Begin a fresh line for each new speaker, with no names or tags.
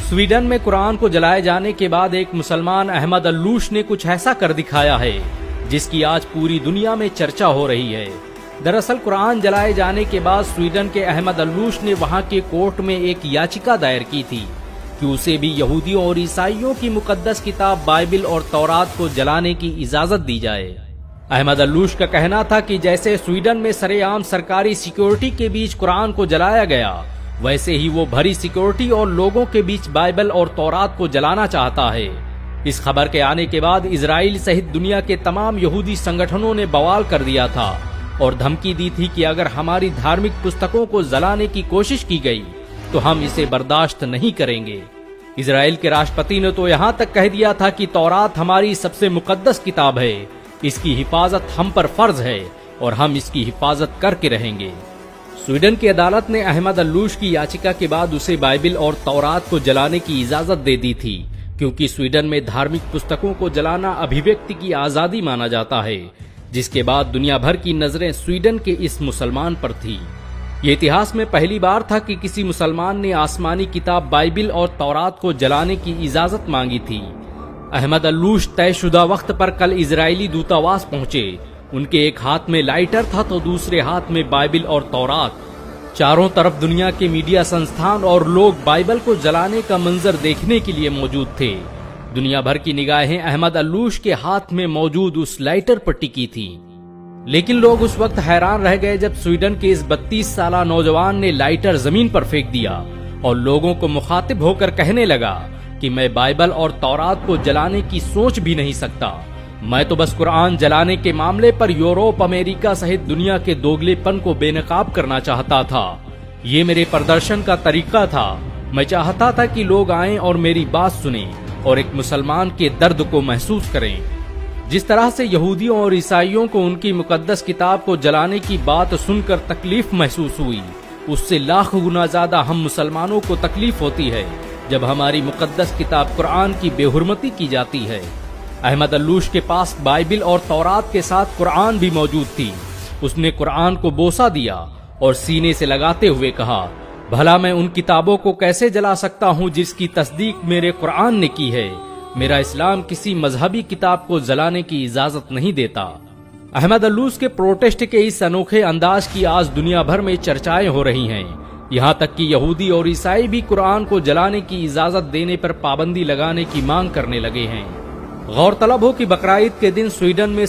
Sweden में कुरान को जलाए जाने के बाद एक मुसलमान अहमद अल्लूश ने कुछ ऐसा कर दिखाया है जिसकी आज पूरी दुनिया में चर्चा हो रही है। दरअसल कुरान जलाए जाने के बाद स्वीडन के अहमद अल्लूश ने वहां के कोर्ट में एक याचिका दायर की थी कि उसे भी यहूदियों और ईसाइयों की मुकद्दस किताब बाइबिल और तौरात को जलाने की इजाजत दी जाए। अहमद अल्लूश का कहना था कि जैसे स्वीडन में सरेआम सरकारी सिक्योरिटी के बीच कुरान को जलाया गया, वैसे ही वो भरी सिक्योरिटी और लोगों के बीच बाइबल और तौरात को जलाना चाहता है। इस खबर के आने के बाद इजराइल सहित दुनिया के तमाम यहूदी संगठनों ने बवाल कर दिया था और धमकी दी थी कि अगर हमारी धार्मिक पुस्तकों को जलाने की कोशिश की गई तो हम इसे बर्दाश्त नहीं करेंगे। इजराइल के राष्ट्रपति ने तो यहाँ तक कह दिया था कि तौरात हमारी सबसे मुकद्दस किताब है, इसकी हिफाजत हम पर फर्ज है और हम इसकी हिफाजत करके रहेंगे। स्वीडन की अदालत ने अहमद अल्लूश की याचिका के बाद उसे बाइबिल और तौरात को जलाने की इजाजत दे दी थी, क्योंकि स्वीडन में धार्मिक पुस्तकों को जलाना अभिव्यक्ति की आजादी माना जाता है, जिसके बाद दुनिया भर की नजरें स्वीडन के इस मुसलमान पर थी। ये इतिहास में पहली बार था कि किसी मुसलमान ने आसमानी किताब बाइबिल और तौरात को जलाने की इजाजत मांगी थी। अहमद अल्लूश तयशुदा वक्त पर कल इजरायली दूतावास पहुंचे। उनके एक हाथ में लाइटर था तो दूसरे हाथ में बाइबिल और तौरात। चारों तरफ दुनिया के मीडिया संस्थान और लोग बाइबल को जलाने का मंजर देखने के लिए मौजूद थे। दुनिया भर की निगाहें अहमद अल्लूश के हाथ में मौजूद उस लाइटर पर टिकी थी। लेकिन लोग उस वक्त हैरान रह गए जब स्वीडन के इस 32 साला नौजवान ने लाइटर जमीन पर फेंक दिया और लोगों को मुखातिब होकर कहने लगा कि मैं बाइबल और तौरात को जलाने की सोच भी नहीं सकता। मैं तो बस कुरान जलाने के मामले पर यूरोप, अमेरिका सहित दुनिया के दोगलेपन को बेनकाब करना चाहता था। ये मेरे प्रदर्शन का तरीका था। मैं चाहता था कि लोग आएं और मेरी बात सुनें और एक मुसलमान के दर्द को महसूस करें। जिस तरह से यहूदियों और ईसाइयों को उनकी मुकद्दस किताब को जलाने की बात सुनकर तकलीफ महसूस हुई, उससे लाख गुना ज्यादा हम मुसलमानों को तकलीफ होती है जब हमारी मुकद्दस किताब कुरान की बेहुरमती की जाती है। अहमद अल्लूश के पास बाइबिल और तौरात के साथ कुरान भी मौजूद थी। उसने कुरान को बोसा दिया और सीने से लगाते हुए कहा, भला मैं उन किताबों को कैसे जला सकता हूँ जिसकी तस्दीक मेरे कुरान ने की है। मेरा इस्लाम किसी मजहबी किताब को जलाने की इजाजत नहीं देता। अहमद अल्लूश के प्रोटेस्ट के इस अनोखे अंदाज की आज दुनिया भर में चर्चाएं हो रही हैं। यहाँ तक कि यहूदी और ईसाई भी कुरान को जलाने की इजाजत देने पर पाबंदी लगाने की मांग करने लगे हैं। गौरतलब हो कि बकरा ईद के दिन स्वीडन में